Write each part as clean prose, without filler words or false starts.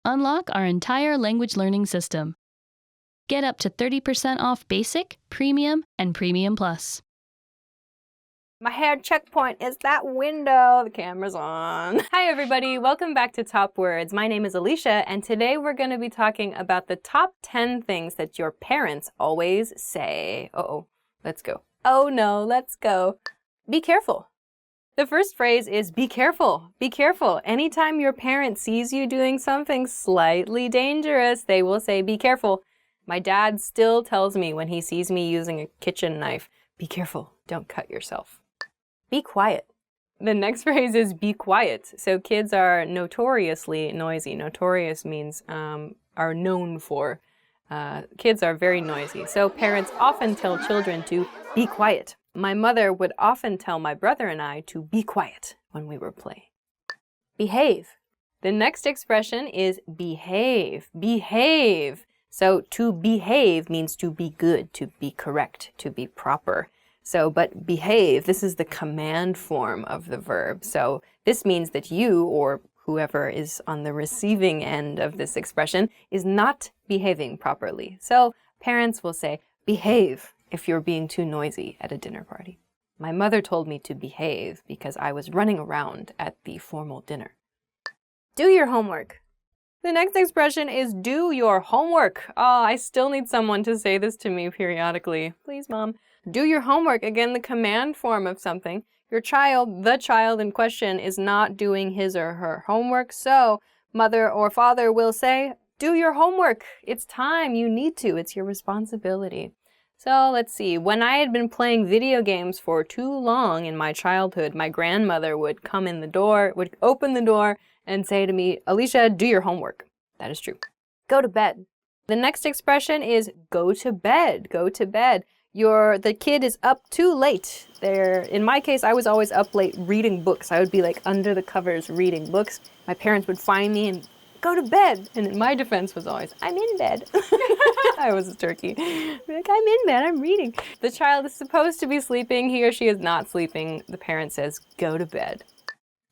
Unlock our entire language learning system. Get up to 30% off Basic, Premium, and Premium Plus. My hair checkpoint is that window. The camera's on. Hi everybody, welcome back to Top Words. My name is Alicia, and today we're going to be talking about the top 10 things that your parents always say. Uh-oh, let's go. Oh no, let's go. Be careful. The first phrase is be careful. Be careful. Anytime your parent sees you doing something slightly dangerous, they will say be careful. My dad still tells me when he sees me using a kitchen knife, be careful, don't cut yourself. Be quiet. The next phrase is be quiet. So kids are notoriously noisy. Notorious means are known for. Kids are very noisy. So parents often tell children to be quiet. My mother would often tell my brother and I to be quiet when we were playing. Behave. The next expression is behave. Behave. So to behave means to be good, to be correct, to be proper. So, but behave, this is the command form of the verb. So this means that you, or whoever is on the receiving end of this expression, is not behaving properly. So parents will say, behave if you're being too noisy at a dinner party. My mother told me to behave because I was running around at the formal dinner. Do your homework. The next expression is do your homework. Oh, I still need someone to say this to me periodically. Please, Mom. Do your homework. Again, the command form of something. Your child, the child in question, is not doing his or her homework, so mother or father will say, do your homework. It's time. You need to. It's your responsibility. So let's see. When I had been playing video games for too long in my childhood, my grandmother would come in the door, would open the door and say to me, Alicia, do your homework. That is true. Go to bed. The next expression is go to bed. Go to bed. The kid is up too late. In my case, I was always up late reading books. I would be like under the covers reading books. My parents would find me and go to bed. And my defense was always, I'm in bed. I was a turkey. Like, I'm in bed, I'm reading. The child is supposed to be sleeping. He or she is not sleeping. The parent says, go to bed.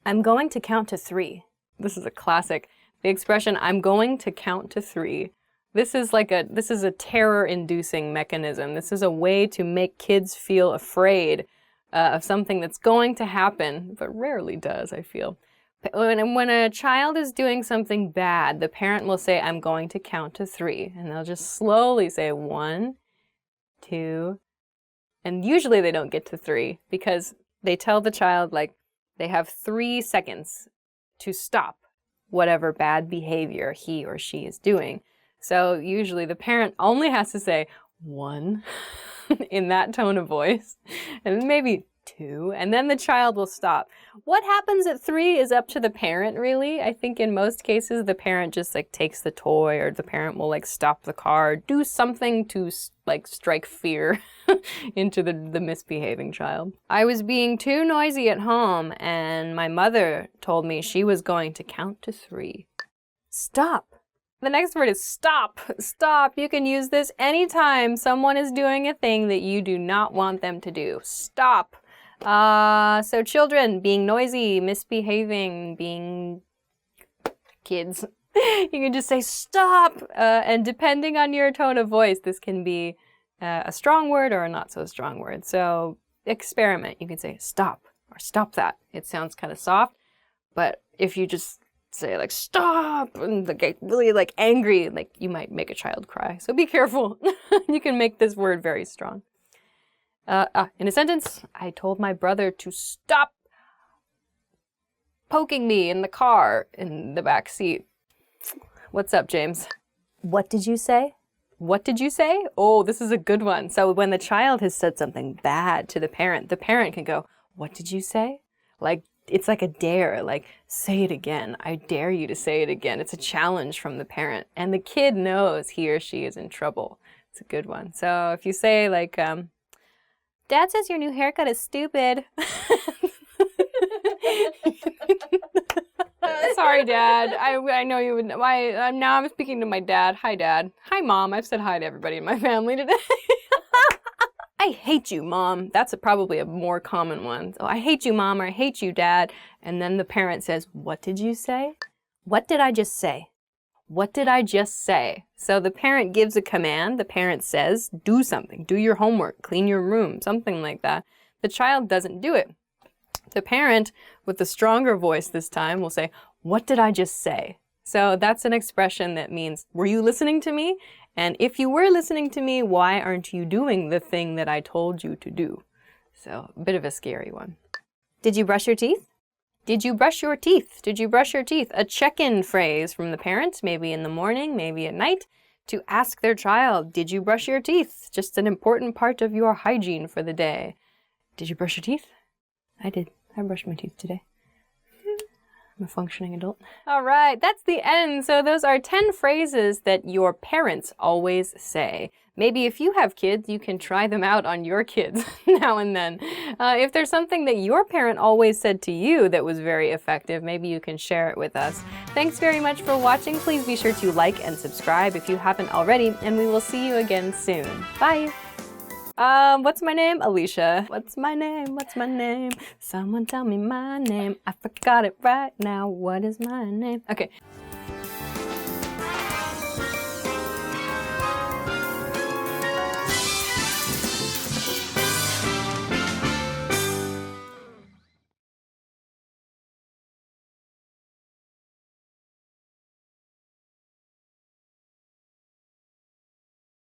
I'm going to count to 3. This is a classic. The expression, I'm going to count to 3. This is a terror-inducing mechanism. This is a way to make kids feel afraid of something that's going to happen, but rarely does, I feel. When a child is doing something bad, the parent will say, I'm going to count to 3. And they'll just slowly say 1, 2, and usually they don't get to 3 because they tell the child, like, they have 3 seconds to stop whatever bad behavior he or she is doing. So usually the parent only has to say 1 in that tone of voice, and maybe 2, and then the child will stop. What happens at 3 is up to the parent, really. I think in most cases the parent just like takes the toy, or the parent will like stop the car, do something to like strike fear into the misbehaving child. I was being too noisy at home, and my mother told me she was going to count to 3. Stop. The next word is stop. Stop. You can use this anytime someone is doing a thing that you do not want them to do. Stop. So children, being noisy, misbehaving, being kids, you can just say stop. And depending on your tone of voice, this can be a strong word or a not so strong word. So experiment. You can say stop or stop that. It sounds kind of soft, but if you just say like stop and get really like angry, like you might make a child cry. So be careful. You can make this word very strong. In a sentence, I told my brother to stop poking me in the car in the back seat. What's up, James? What did you say? What did you say? Oh, this is a good one. So when the child has said something bad to the parent can go, what did you say? Like, it's like a dare, like, say it again. I dare you to say it again. It's a challenge from the parent. And the kid knows he or she is in trouble. It's a good one. So if you say, like, Dad says your new haircut is stupid. Sorry, Dad. I know you would. Now I'm speaking to my dad. Hi, Dad. Hi, Mom. I've said hi to everybody in my family today. I hate you, Mom. That's probably a more common one. So I hate you, Mom, or I hate you, Dad. And then the parent says, what did you say? What did I just say? What did I just say? So the parent gives a command. The parent says, do something, do your homework, clean your room, something like that. The child doesn't do it. The parent, with a stronger voice this time, will say, what did I just say? So that's an expression that means, were you listening to me? And if you were listening to me, why aren't you doing the thing that I told you to do? So a bit of a scary one. Did you brush your teeth? Did you brush your teeth? Did you brush your teeth? A check-in phrase from the parent, maybe in the morning, maybe at night, to ask their child, did you brush your teeth? Just an important part of your hygiene for the day. Did you brush your teeth? I did. I brushed my teeth today. I'm a functioning adult. All right, that's the end. So those are 10 phrases that your parents always say. Maybe if you have kids, you can try them out on your kids now and then. If there's something that your parent always said to you that was very effective, maybe you can share it with us. Thanks very much for watching. Please be sure to like and subscribe if you haven't already, and we will see you again soon. Bye. What's my name? Alicia. What's my name? What's my name? Someone tell me my name. I forgot it right now. What is my name? Okay.